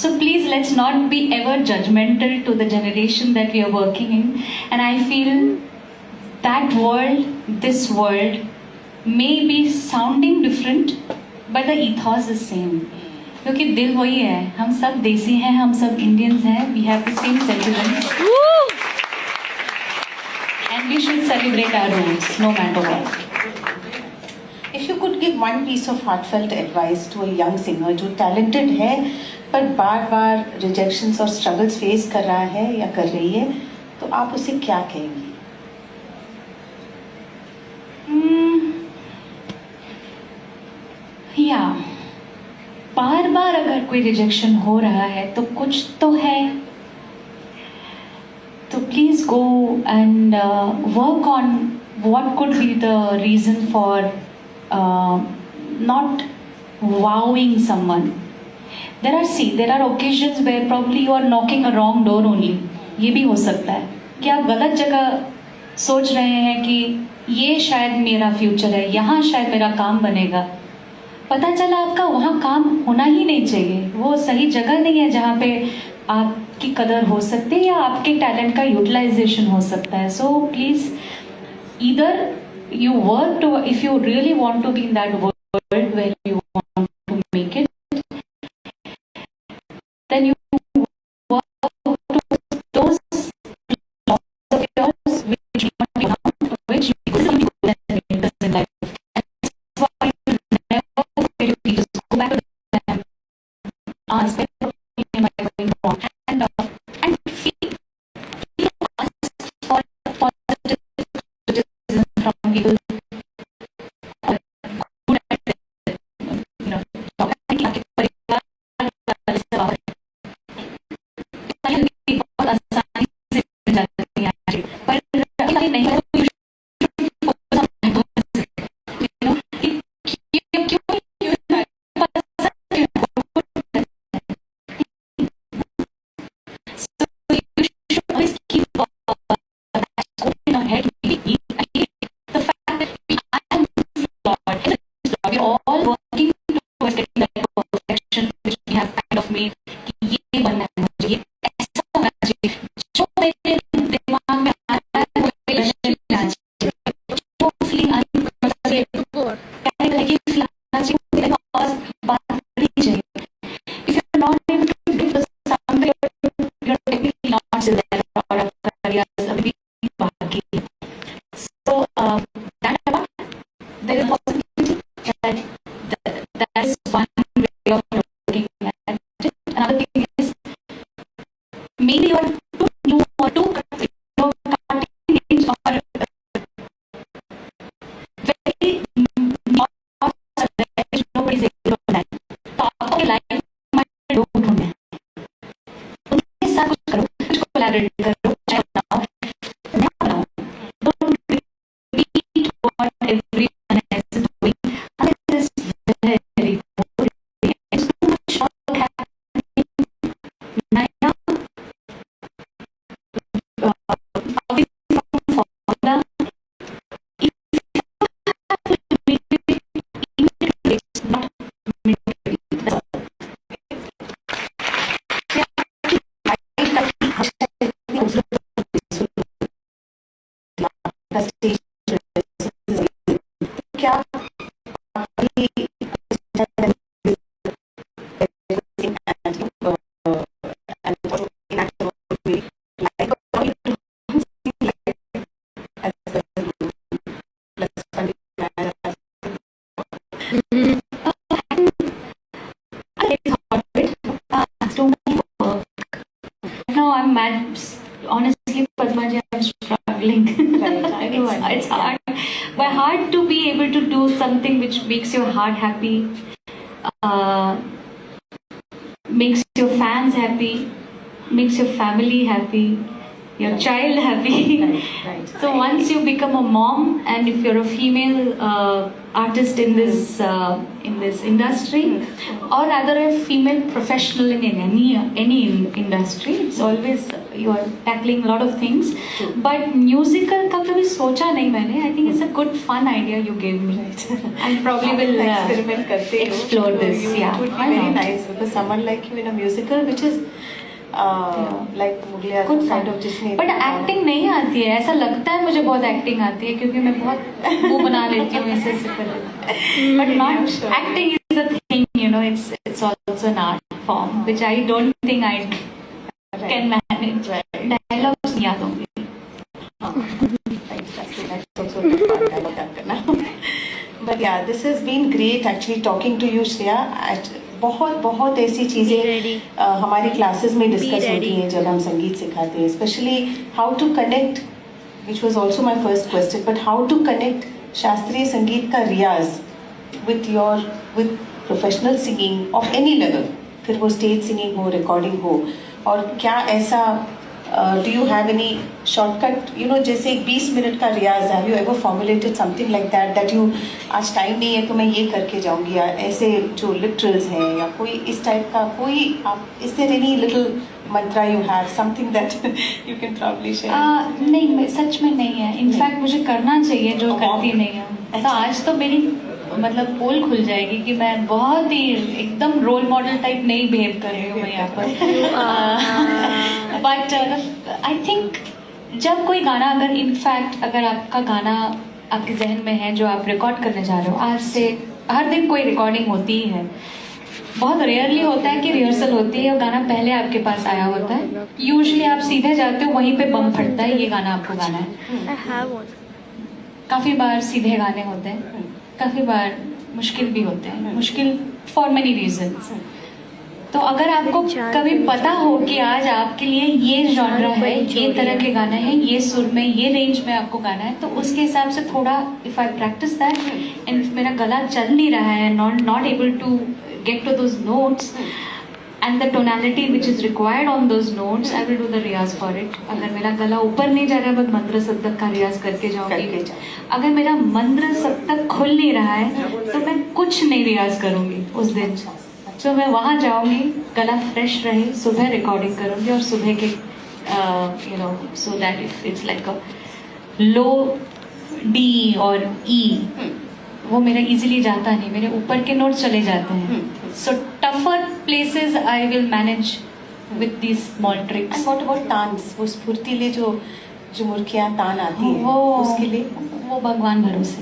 So please let's not be ever judgemental to the generation that we are working in. And I feel that world, this world may be sounding different but the ethos is same. क्योंकि दिल वही है. हम सब देसी हैं, हम सब इंडियंस हैं. We have the same sentiments and we should celebrate our roots no matter what. If you could give one piece of heartfelt advice to a young singer जो talented है पर बार बार rejections और struggles face कर रहा है या कर रही है, तो आप उसे क्या कहेंगी? या बार बार अगर कोई रिजेक्शन हो रहा है तो कुछ तो है. तो please go and work on what could be the reason for not wowing someone. There are occasions where probably you are knocking a wrong door only. ये भी हो सकता है कि आप गलत जगह सोच रहे हैं कि ये शायद मेरा फ्यूचर है, यहाँ शायद मेरा काम बनेगा. पता चला आपका वहाँ काम होना ही नहीं चाहिए. वो सही जगह नहीं है जहाँ पे आपकी कदर हो सकती है या आपके टैलेंट का यूटिलाइजेशन हो सकता है. So please either you work to, if you really want to be in that world where you want to make it, then you work to those spend my going wrong and feel ask for positive criticism from people. आपके परिवार वाले से बहुत आसानी से मिल जाती है पर नहीं हो all working towards getting that perfection which we have kind of made कि ये बनना है मुझे ये ऐसा होना चाहिए जो मेरे दिमाग में आ रहा है वो मेरे लक्ष्य में आना चाहिए जो फीलिंग आनी चाहिए कहने लगी फीलिंग आना चाहिए मेरे पास बात करनी चाहिए if you're not able to do something you're technically not still there or a career अभी बाकी so that there is possibility that is one way of looking at it. Another thing is maybe you are too new or too cutting edge or very not nobody is able to do that. तो आपको life में लोग ढूंढने हैं उनके साथ कुछ करो कुछ कोलैबोरेट करो चाहे बनाओ नया बनाओ don't repeat what everyone else is doing. This is very boring. It's too much work happening. Naya, away from formula. If you have to make it immediately, it's not immediately. That's all. क्या No, I'm mad. Honestly, Padma ji, I'm struggling. It's hard. But hard to be able to do something which makes your heart happy, makes your fans happy, makes your family happy, your child happy. Right. So once you become a mom, and if you're a female artist in this industry, or rather a female professional in any industry, it's always you are tackling a lot of things. But musical का कभी सोचा नहीं मैंने. I think it's a good fun idea you gave me. I probably will experiment करते हो. explore this. It Yeah, would be why very not? nice because someone like you in a musical which is like Mughaliya Good kind fun. of जिसमें but acting नहीं आती है. ऐसा लगता है मुझे बहुत एक्टिंग आती है क्योंकि मैं बहुत मुंह बना लेती हूँ इससे but not acting is a thing you know it's also an art form which I don't think I can manage. Dialogues नहीं आते होंगे. But yeah, this has been great actually talking to you, Shreya. बहुत ऐसी चीज़ें हमारी classes में discuss होती हैं जब हम संगीत सिखाते हैं, specially how to connect, which was also my first question, but how to connect शास्त्रीय संगीत का रियाज with professional singing of any level, फिर वो स्टेज सिंगिंग हो, रिकॉर्डिंग हो, और क्या ऐसा do you have any shortcut, you know, जैसे 20 मिनट का रियाज, have you ever formulated something like that you आज टाइम नहीं है तो मैं ये करके जाऊंगी, या ऐसे जो लिटरल्स हैं या कोई इस टाइप का कोई आप, is there any little mantra you have, something that you can probably share? नहीं, सच में नहीं है. इनफैक्ट मुझे करना चाहिए जो करती नहीं हूँ. तो आज तो मेरी मतलब पोल खुल जाएगी कि मैं बहुत ही एकदम रोल मॉडल टाइप नहीं बिहेव कर रही हूँ मैं यहाँ पर. बट आई थिंक जब कोई गाना, अगर इनफैक्ट अगर आपका गाना आपके जहन में है जो आप रिकॉर्ड करने जा रहे हो, आज से हर दिन कोई रिकॉर्डिंग होती ही है. बहुत रेयरली होता है कि रिहर्सल होती है और गाना पहले आपके पास आया होता है. यूजुअली आप सीधे जाते हो, वहीं पे बम फटता है, ये गाना आपको गाना है. काफ़ी बार सीधे गाने होते हैं, काफ़ी बार मुश्किल भी होते हैं, मुश्किल फॉर मेनी रीजंस. तो अगर आपको कभी पता हो कि आज आपके लिए ये जॉनरा है, ये तरह के गाने हैं, ये सुर में, ये रेंज में आपको गाना है, तो उसके हिसाब से थोड़ा if I practise that and मेरा गला चल नहीं रहा है, not able to get to those notes and the tonality which is required on those notes, I will do the riyaz for it. अगर मेरा गला ऊपर नहीं जा रहा है, मैं मंत्र सप्तक का रियाज करके जाऊंगी. अगर मेरा मंत्र सप्तक खुल नहीं रहा है तो मैं कुछ नहीं रियाज करूंगी उस दिन. तो मैं वहाँ जाऊंगी, गला फ्रेश रहे, सुबह रिकॉर्डिंग करूंगी और सुबह के you know so that it's like a low D और ई, वो मेरा इजीली जाता नहीं, मेरे ऊपर के नोट चले जाते हैं. So tougher places I will manage with these small tricks. And what about तान्स, वो स्फूर्तिले जो मुर्कियां तान आती है, वो उसके लिए वो भगवान भरोसे.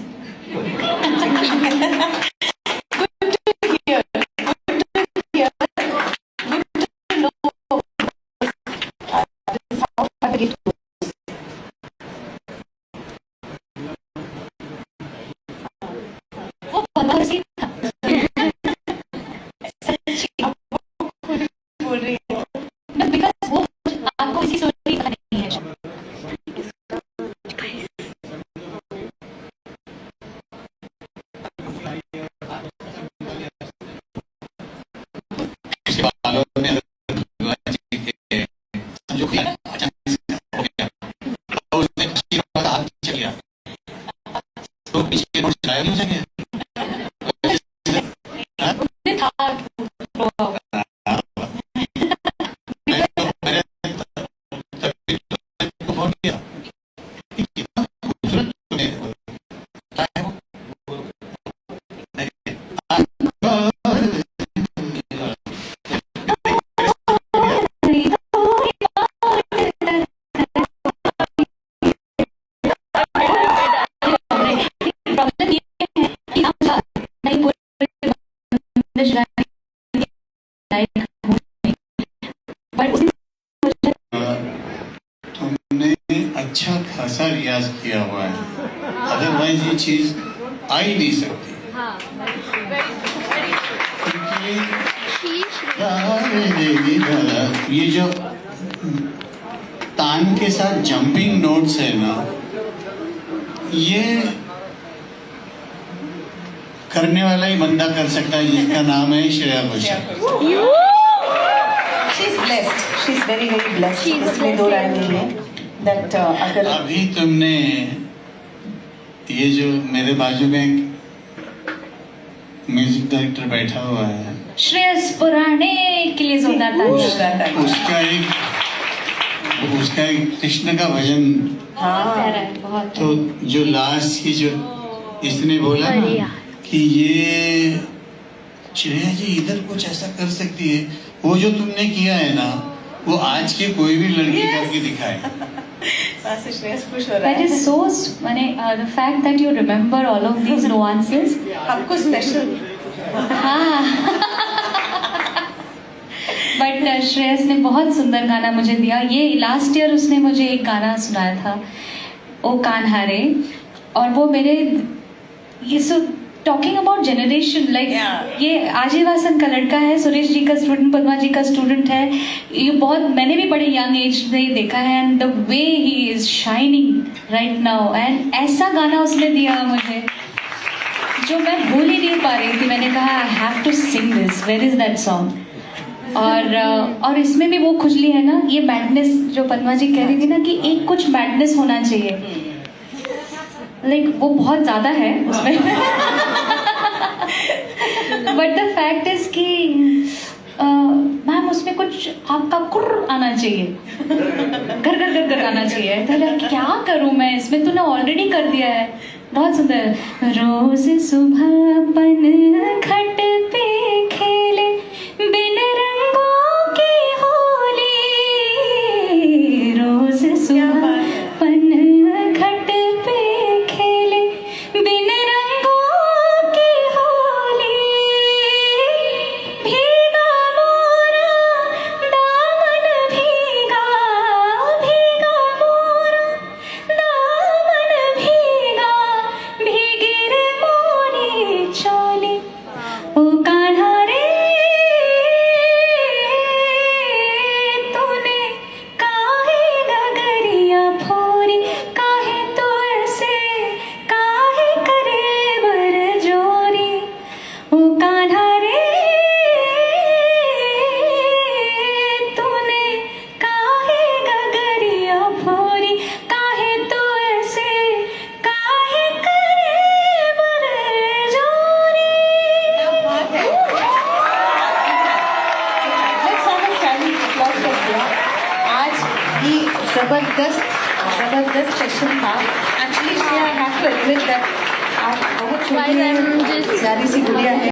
वो भरोसे था. बोल रही है. बिकॉज वो आपको किसी स्टोरी का नहीं है. बालों में भगवान जी के जो किया अचानक से हो गया, तो उसने किसी का हाथ चल गया, तो पीछे नोट चलाया नहीं हो सके. तुमने अच्छा खासा रियाज किया हुआ है, अदरवाइज ये चीज आ ही नहीं सकती. क्योंकि ये जो तान के साथ जंपिंग नोट्स है ना, ये करने वाला ही बंदा कर सकता है, जिसका नाम है Shreya Ghoshal. She's blessed. She's very very blessed. इसमें दो राय नहीं है that अगर अभी तुमने ये जो मेरे बाजू में एक म्यूजिक डायरेक्टर बैठा हुआ है, श्रेयस पुराणे के लिए जोरदार तालियां. उसका एक कृष्ण का भजन, बहुत प्यारा है, बहुत. तो जो लास्ट की जो इसने बोला ना कि ये श्रेया जी इधर कुछ ऐसा कर सकती है, वो जो तुमने किया है ना, वो आज की कोई भी लड़की करके दिखाए. से श्रेयस खुश हो रहा That है. is so माने the fact that you remember all of these nuances. हमको स्पेशल. हाँ. बट श्रेयस ने बहुत सुंदर गाना मुझे दिया. ये लास्ट ईयर उसने मुझे एक गाना सुनाया था, ओ कान हारे, और वो मेरे ये सब टॉकिंग अबाउट जनरेशन लाइक ये आजीवासन का लड़का है, सुरेश जी का स्टूडेंट, पद्मा जी का स्टूडेंट है. ये बहुत मैंने भी बड़े यंग एज में देखा है and the way he is shining right now. And ऐसा गाना उसने दिया मुझे जो मैं भूल ही नहीं पा रही थी. मैंने कहा I have to sing this, where is that song. और इसमें भी वो खुजली है ना, ये मैडनेस जो पद्मा जी कह रही थी ना कि एक कुछ मैडनेस होना चाहिए, लाइक वो बहुत ज्यादा है उसमें. बट द फैक्ट इज कि मैम उसमें कुछ आपका कुर्र आना चाहिए, घर घर घर घर आना चाहिए. तो क्या करूं मैं इसमें, तूने ऑलरेडी कर दिया है. बहुत सुंदर. रोज सुबह पन घट पे खेले बिन रंगों की होली, रोज सुबह पन घट पे खेले बिन रंगों की होली, भीगा मोरा दामन भीगा, भीगा मोरा दामन भीगा, भीगी रे मोरी चोली, ओ जबरदस्त सेशन था actually. I have to admit that आप बहुत Guys, I'm छोटी just- प्यारी सी गुड़िया है।